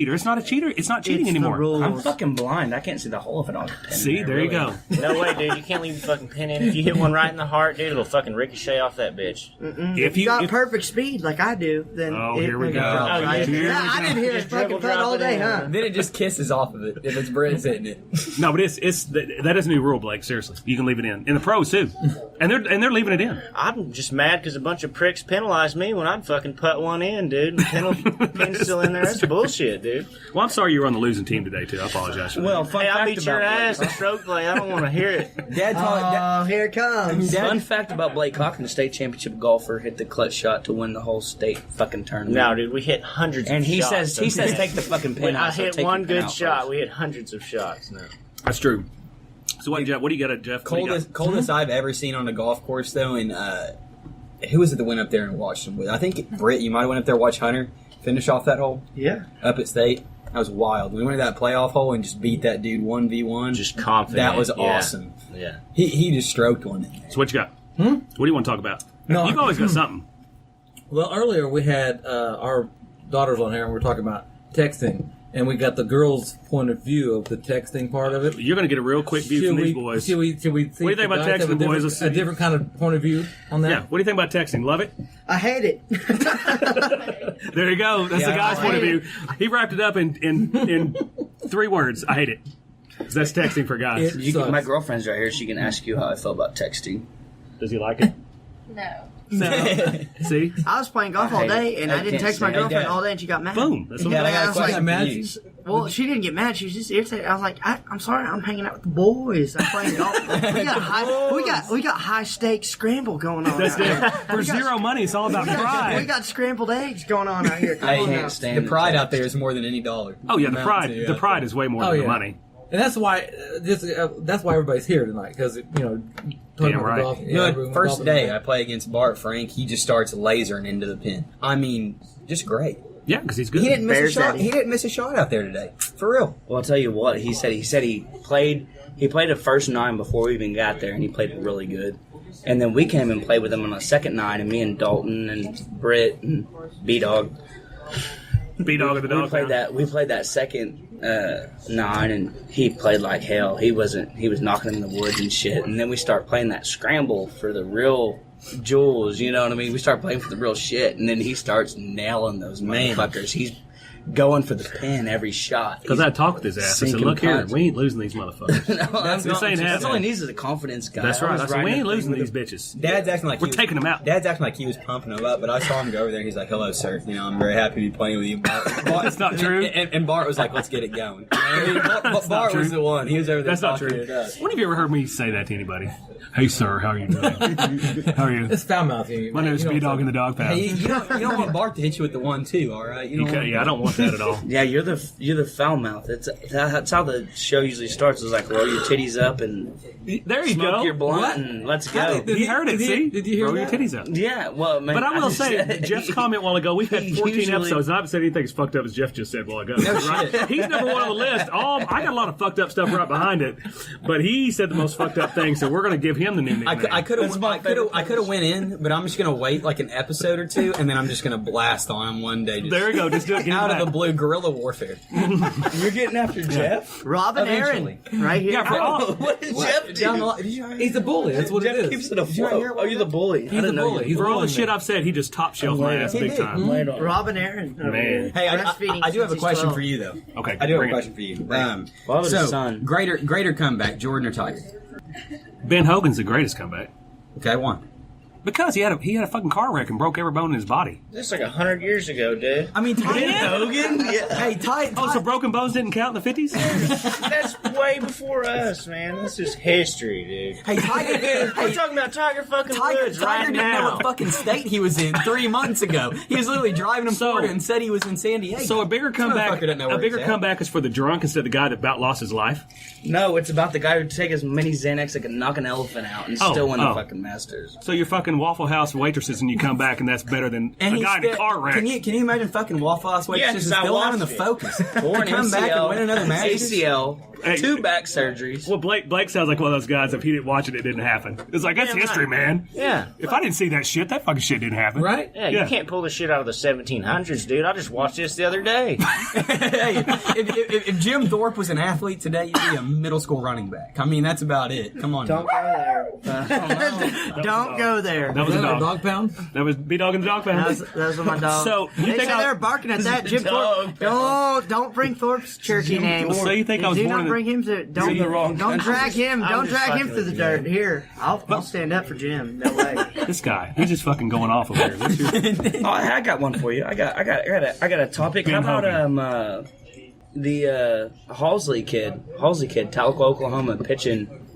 It's not a cheater. It's not cheating anymore. I'm fucking blind. I can't see the hole of it on the pin. See, there you go. No way, dude. You can't leave the fucking pin in. If you hit one right in the heart, dude, it'll fucking ricochet off that bitch. If you got perfect speed like I do, then here we go. I didn't hear it fucking putt all day, huh? Then it just kisses off of it if it's Brett's hitting it. No, but that is a new rule, Blake. Seriously, you can leave it in the pros too, and they're leaving it in. I'm just mad because a bunch of pricks penalized me when I'd fucking put one in, dude. The pin's still in there. That's bullshit, dude. Well, I'm sorry you were on the losing team today too. I apologize for that. Well, hey, I'll beat your ass in stroke play. I don't want to hear it. Here it comes. Fun fact about Blake Cochran, the state championship golfer, hit the clutch shot to win the whole state fucking tournament. No, dude, we hit hundreds of shots. And he says take the fucking pin when out. I hit one good shot, we hit hundreds of shots now. That's true. So what, Jeff? What do you got, Jeff? Coldest I've ever seen on a golf course, though, and who was it that went up there and watched him with? I think Britt, you might have went up there and watched Hunter finish off that hole. Yeah. Up at state. That was wild. We went to that playoff hole and just beat that dude 1v1. Just confident. That was awesome. Yeah. He just stroked one in there. So what you got? What do you want to talk about? No, You've always got something. Well, earlier we had our daughters on here and we were talking about texting. And we got the girls' point of view of the texting part of it. You're going to get a real quick view from these boys. Should we see what do you think about texting, boys? A different kind of point of view on that? Yeah. What do you think about texting? Love it? I hate it. There you go. That's the guy's point of view. He wrapped it up in 3 words. I hate it. That's texting for guys. My girlfriend's right here. She can ask you how I feel about texting. Does he like it? No. See? I was playing golf all day, and I didn't text my girlfriend all day, and she got mad. Boom. That's what I got a question. Well, she didn't get mad. She was just irritated. I was like, I'm sorry. I'm hanging out with the boys. I'm playing golf. We got high stakes scramble going on. That's it. For zero money, it's all about pride. We got scrambled eggs going on out here. I can't stand the pride out there is more than any dollar. Oh yeah, the pride is way more than the money. And that's why that's why everybody's here tonight, because Damn right. Golf, first day I play against Bart Frank, he just starts lasering into the pin. I mean, just great. Yeah, because he's good. He didn't miss a shot. He didn't miss a shot out there today, for real. Well, I'll tell you what. He said he played the first 9 before we even got there, and he played really good. And then we came and played with him on the second 9, and me and Dalton and Britt and B-Dog. B-Dog of the dog. We played that second 9, and he played like hell. He was knocking him in the woods and shit. And then we start playing that scramble for the real jewels, you know what I mean? We start playing for the real shit, and then he starts nailing those motherfuckers. He's going for the pin every shot. Because I talked with his ass. I said, look here, we ain't losing these motherfuckers. That's all he needs is a confidence guy. That's right. I said, we ain't losing these bitches. Dad's acting like we're taking them out. Dad's acting like he was pumping them up, but I saw him go over there and he's like, hello, sir. I'm very happy to be playing with you. That's not true. And Bart was like, let's get it going. Bart was the one. He was over there. That's not true. When have you ever heard me say that to anybody? Hey, sir, how are you doing? How are you? It's foul mouthing. My name's B-Dog in the dog pound. Hey, you don't want Bart to hit you with the 1-2, all right? I don't want that at all. Yeah, you're the foul mouth. That's how the show usually starts. It's like roll your titties up and there you smoke go. your blunt and let's go. He heard it. See? Did you hear roll that? your titties up. Yeah, well, man, but I will say, Jeff's comment a while ago. We've had 14 episodes, and I haven't said anything as fucked up as Jeff just said a while ago. Right? He's number 1 on the list. I got a lot of fucked up stuff right behind it, but he said the most fucked up thing, so we're going to give him the new nickname. I could have went in, but I'm just going to wait like an episode or 2, and then I'm just going to blast on him one day. There we go. Just do it out of the blue, guerrilla warfare. You're getting after Jeff? Rob and Aaron, right here. Yeah, what did Jeff do? He's a bully. That's what Jeff it is. keeps it afloat. Oh, you're the bully. He's a bully. For all the shit I've said, he just top shelf my ass big time. Rob and Aaron. Man. Hey, I do have a question for you, though. Okay. I do have a question for you. Greater comeback, Jordan or Tiger? Ben Hogan's the greatest comeback. Okay, why? Because he had a fucking car wreck and broke every bone in his body. That's like 100 years ago, dude. I mean, Ben Hogan? Yeah. Hey, so broken bones didn't count in the 50s? That's way before us, man. This is history, dude. Hey, Tiger. We're talking about Tiger fucking Woods Tiger right didn't know now. what fucking state he was in 3 months ago. He was literally driving him Florida and said he was in San Diego. So a bigger comeback is for the drunk instead of the guy that about lost his life? No, it's about the guy who take as many Xanax that can knock an elephant out and still win the fucking Masters. So you're fucking Waffle House waitresses and you come back and that's better than a guy in a car wreck. Can you imagine fucking Waffle House waitresses still having the focus? Or an come back and win another Masters? ACL, Hey, 2 back surgeries. well, Blake sounds like one of those guys. If he didn't watch it, it didn't happen. It's like, that's history, man. Yeah. If I didn't see that shit, that fucking shit didn't happen. Right? Yeah, Yeah. you can't pull the shit out of the 1700s, dude. I just watched this the other day. Hey, if Jim Thorpe was an athlete today, you'd be a middle school running back. I mean, that's about it. Come on. Don't go there. Don't go there. That was Is a that our dog. dog pound? That was B-Dog and the dog pound. Those are my dogs. So, you they think say I- they're barking at that Jim Dog Thorpe. Don't bring Thorpe's Cherokee name. So you think I was Do born not in the- bring him to. Don't the wrong Don't country. drag him. I'm Don't just drag him fucking through the with dirt. Here, I'll stand up for Jim. No way. This guy, he's just fucking going off over here. What's your- Oh, I got one for you. I got a topic. How Ben about the Halsey kid, Tahlequah, Oklahoma, pitching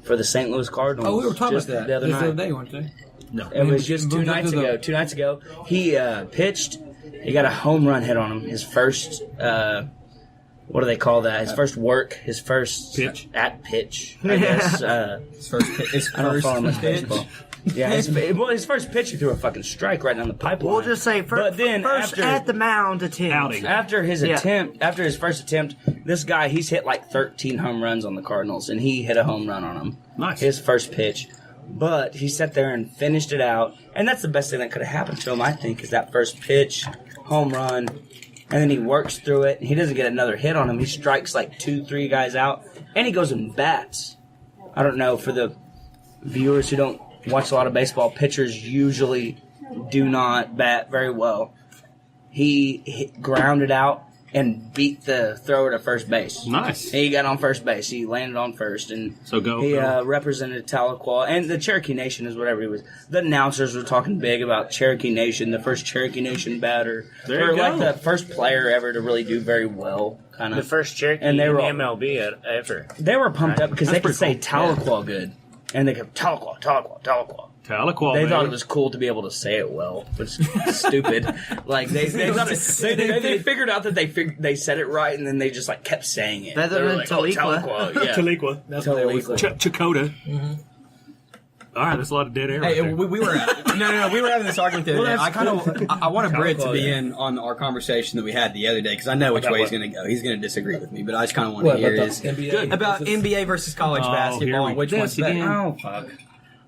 for the St. Louis Cardinals? Oh, we were talking just about that the other just the night. other day, weren't they? It was just 2 nights ago. 2 nights ago, he pitched. He got a home run hit on him. His first, what do they call that? His first work. His first Pitch? At pitch. I guess. His I don't follow much pitch. baseball. Yeah, his first pitch, he threw a fucking strike right down the pipeline. We'll just say But then first after, at the mound attempt. Outing. After his first attempt, this guy, he's hit like 13 home runs on the Cardinals, and he hit a home run on him. Nice. His first pitch. But he sat there and finished it out, and that's the best thing that could have happened to him, I think, is that first pitch, home run, and then he works through it, and he doesn't get another hit on him. He strikes like 2-3 guys out, and he goes and bats. I don't know, for the viewers who don't watch a lot of baseball, pitchers usually do not bat very well. He grounded out and beat the thrower to first base. Nice. He got on first base. He landed on first, and So go. he represented Tahlequah and the Cherokee Nation is whatever he was. The announcers were talking big about Cherokee Nation, the first Cherokee Nation batter, There you or like go. the first player ever to really do very well, kind The of. first Cherokee And they in were the all- MLB ever. They were pumped up because That's they could say pretty cool. Tahlequah good, and they kept Tahlequah, Tahlequah, Tahlequah. Tahlequah, They baby. thought it was cool to be able to say it well, which is stupid. Like they thought they figured out that they said it right, and then they just like kept saying it. Better They were than like, oh, Tahlequah. Tahlequah, yeah. Tahlequah. That's what they always say. Chakota. All right, that's a lot of dead air right Hey, there. we were we were having this argument the other day. I wanted Britt to be in on our conversation that we had the other day because I know which way he's going to go. He's going to disagree with me, but I just kind of want to hear his about NBA versus college here basketball we and which go. one's better. Oh fuck!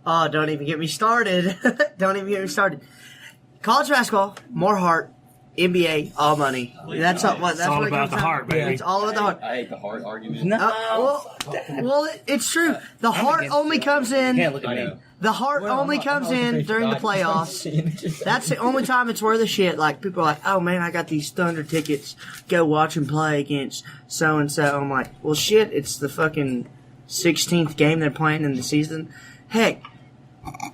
Oh, don't even get me started. Don't even get me started. College basketball, more heart. NBA, all money. That's all. That's all what it about comes the down heart, to. baby. It's all about the heart. I hate the hard argument. No, It's true. The heart only comes in. can't look at me. The heart only comes in during the playoffs. That's the only time it's worth a shit. Like, people are like, oh man, I got these Thunder tickets. Go watch them play against so and so. I'm like, well, shit, it's the fucking 16th game they're playing in the season. Heck,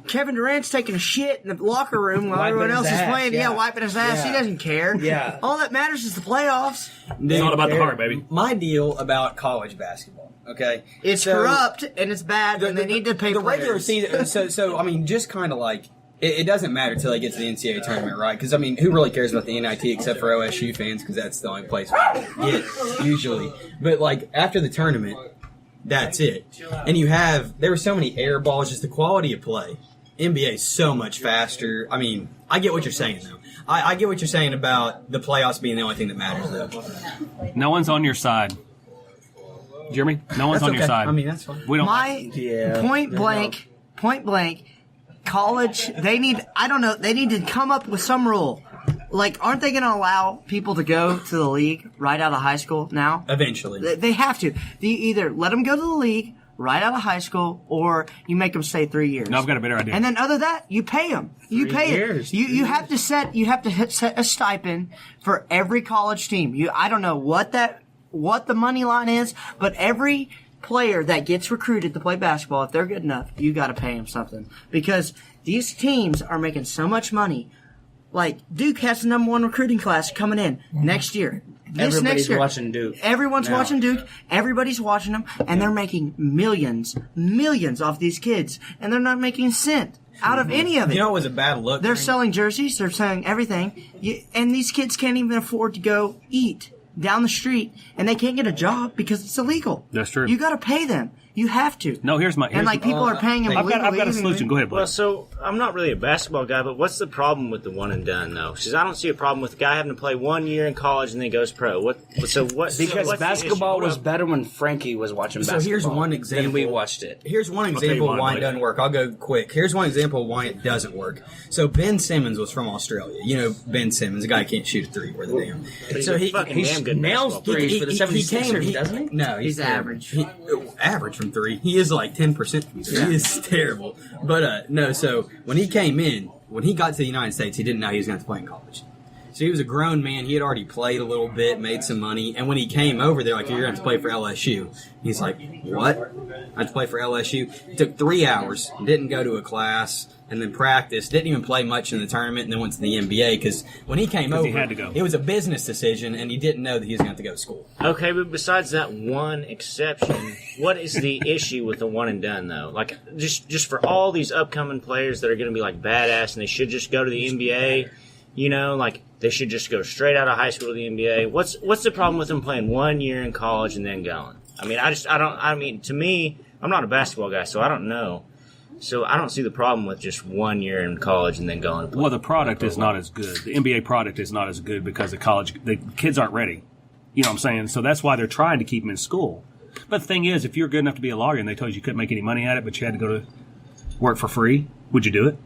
Kevin Durant's taking a shit in the locker room while Wiping everyone else his is ass, playing. yeah. Wiping his ass. He Yeah. doesn't care. Yeah. All that matters is the playoffs. It's all about the heart, baby. My deal about college basketball, okay? It's So- corrupt and it's bad, and they need to pay the players. regular season. So I mean, just kind of like it doesn't matter till they get to the NCAA tournament, right? Because I mean, who really cares about the NIT except for OSU fans? Because that's the only place we get usually. But like after the tournament, that's it. And there were so many air balls. Just the quality of play. NBA is so much faster. I mean, I get what you're saying though. I get what you're saying about the playoffs being the only thing that matters though. No one's on your side. Jeremy, no one's That's on your okay. side. I mean, that's fine. We don't. Yeah. Point blank, college, they need to come up with some rule. Like, aren't they going to allow people to go to the league right out of high school now? Eventually. They have to. You either let them go to the league right out of high school, or you make them stay 3 years. No, I've got a better idea. And then other than that, you pay them. You 3 pay years. it. You have to set a stipend for every college team. I don't know what the money line is, but every player that gets recruited to play basketball, if they're good enough, you got to pay them something, because these teams are making so much money. Like, Duke has the #1 recruiting class coming in next year. This Everybody's next year, watching Duke. Everyone's now. watching Duke. Everybody's watching them, and they're making millions off these kids, and they're not making a cent out of any of it. You know, it was a bad look. They're selling jerseys. They're selling everything. And these kids can't even afford to go eat down the street, and they can't get a job because it's illegal. That's true. You got to pay them. You have to. No, here's And like people are paying him. I've got a legally, solution. Go ahead, Blake. Well, so I'm not really a basketball guy, but what's the problem with the one and done though? Because I don't see a problem with a guy having to play 1 year in college and then goes pro. What? Because Because what's basketball the issue? was better when Frankie was watching So basketball. here's one example. Then we watched it. Here's one tell you example why, of why it Blake. doesn't work. I'll go quick. Here's one example of why it doesn't work. So Ben Simmons was from Australia. You know Ben Simmons, a guy who can't shoot a three worth a damn. He's So a he fucking damn good nails basketball player. threes for the 76ers, doesn't he? No, He's terrible. average. Average from three. He is like 10% from three. He is terrible. But no, so when he came in, when he got to the United States, he didn't know he was going to play in college. So he was a grown man. He had already played a little bit, made some money. And when he came over, they're like, you're going to have to play for LSU. He's like, what? I have to play for LSU? It took 3 hours, didn't go to a class, and then practiced. Didn't even play much in the tournament, and then went to the NBA. Because when he came over, he had to go. it was a business decision, and he didn't know that he was going to have to go to school. Okay, but besides that one exception, what is the issue with the one and done though? Like just for all these upcoming players that are going to be like badass and they should just go to the NBA, you know, like they should just go straight out of high school to the NBA. What's the problem with them playing 1 year in college and then going? I mean, to me, I'm not a basketball guy, so I don't know. So I don't see the problem with just 1 year in college and then going to play. Well, the product is not as good. The NBA product is not as good because the kids aren't ready. You know what I'm saying? So that's why they're trying to keep them in school. But the thing is, if you're good enough to be a lawyer and they told you couldn't make any money at it, but you had to go to work for free, would you do it?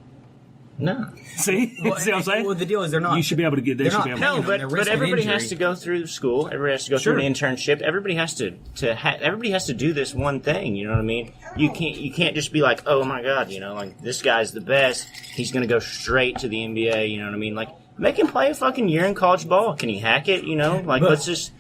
No. See? See what I'm saying? Well, the deal is they're not. You should be able to get this. they're Should be not able to No, They're but risking everybody injury. has to go through school. Everybody has to go through an internship. Everybody has to everybody has to do this one thing. You know what I mean? You can't just be like, oh my god, you know, like this guy's the best. He's gonna go straight to the NBA. You know what I mean? Like make him play a fucking year in college ball. Can he hack it? You know, like let's.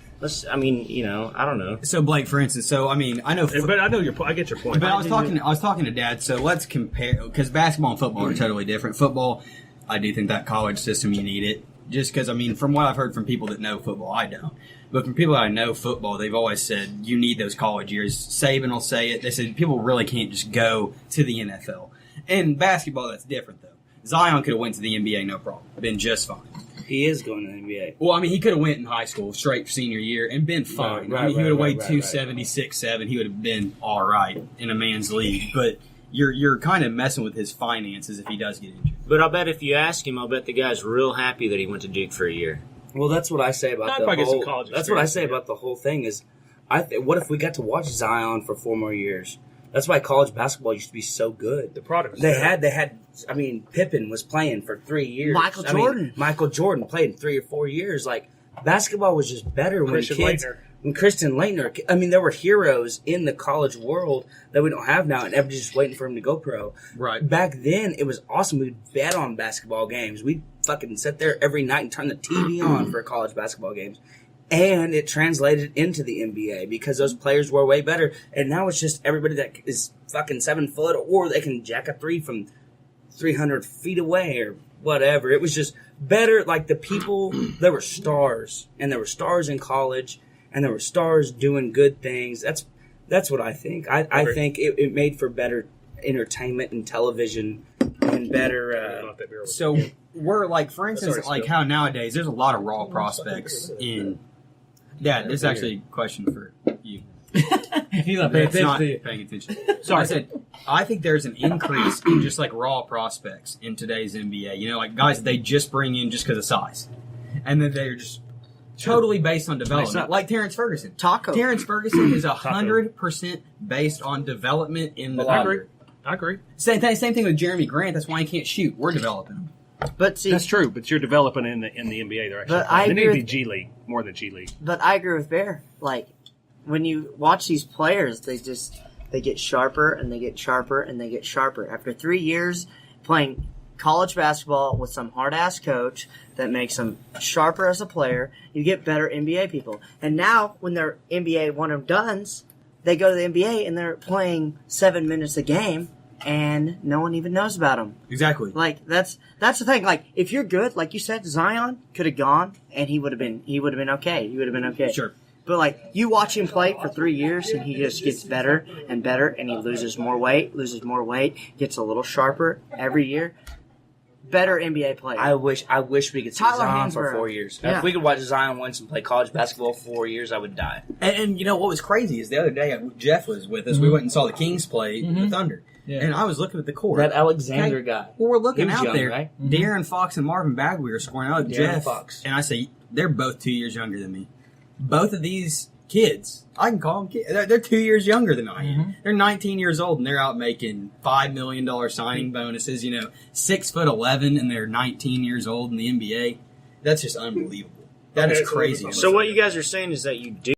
I mean, you know, I don't know. So Blake, for instance, so I mean, I know. But I know I get your point. But I was talking to Dad. So let's compare because basketball and football are totally different. Football, I do think that college system you need it. Just because I mean, from what I've heard from people that know football, I don't. But from people that I know football, they've always said you need those college years. Saban will say it. They said people really can't just go to the NFL. In basketball, that's different though. Zion could have went to the NBA, no problem, been just fine. He is going to the NBA. Well, I mean, he could have went in high school straight for senior year and been fine. Right, I mean, he would have weighed right. 270, 6'7". He would have been all right in a man's league. But you're kind of messing with his finances if he does get injured. But I'll bet if you ask him, I'll bet the guy's real happy that he went to Duke for a year. Well, that's what I say about I'd the probably get some whole. college That's what I say experience, about the whole thing is, what if we got to watch Zion for 4 more years? That's why college basketball used to be so good. The product was They better. had. I mean, Pippen was playing for 3 years. Michael I mean, Jordan. Michael Jordan played 3 or 4 years. Like basketball was just better Christian when kids. Laettner. When Christian Laettner, I mean, there were heroes in the college world that we don't have now, and everybody's just waiting for him to go pro. Right. Back then, it was awesome. We'd bet on basketball games. We'd fucking sit there every night and turn the TV on for college basketball games. And it translated into the NBA because those players were way better. And now it's just everybody that is fucking 7 foot or they can jack a three from 300 feet away or whatever. It was just better. Like the people, there were stars. And there were stars in college. And there were stars doing good things. That's what I think. I think it made for better entertainment and television and better. So we're like, for instance, Sorry, like Spill. how nowadays there's a lot of raw prospects in. Dad, this is actually a question for you. He's not paying That's not attention to you. paying attention. So I said, I think there's an increase in just like raw prospects in today's NBA. You know, like guys that they just bring in just because of size, and then they're just totally based on development. Like Terrence Ferguson. Taco. Terrence Ferguson is 100% based on development in the I agree. locker. I agree. Same thing with Jeremy Grant. That's why he can't shoot. We're developing him. But see, That's true, but you're developing in the NBA. They're actually But playing. I They need to agree be with- G League more than G League. but I agree with Bear. Like when you watch these players, they get sharper and they get sharper and they get sharper. After 3 years playing college basketball with some hard ass coach that makes them sharper as a player, you get better NBA people. And now when they're NBA one and dones, they go to the NBA and they're playing 7 minutes a game and no one even knows about them. Exactly. Like that's the thing. Like if you're good, like you said, Zion could have gone and he would have been okay. He would have been okay. Sure. But like you watch him play for 3 years and he just gets better and better and he loses more weight, gets a little sharper every year. better NBA players. I wish we could see Tyler Zion for Hansborough. 4 years. Yeah. If we could watch Zion once and play college basketball for 4 years, I would die. And you know what was crazy is the other day Jeff was with us. We went and saw the Kings play the Thunder, and I was looking at the court. That Alexander Okay. guy. Well, we're looking He was out young, there. right? De'Aaron Fox and Marvin Bagley are scoring out. De'Aaron Jeff Fox. and I say they're both 2 years younger than me. Both of these kids, I can call them kids. They're 2 years younger than I am. They're 19 years old and they're out making $5 million signing bonuses. 6'11", and they're 19 years old in the NBA. That's just unbelievable. That is crazy. So what you guys are saying is that you do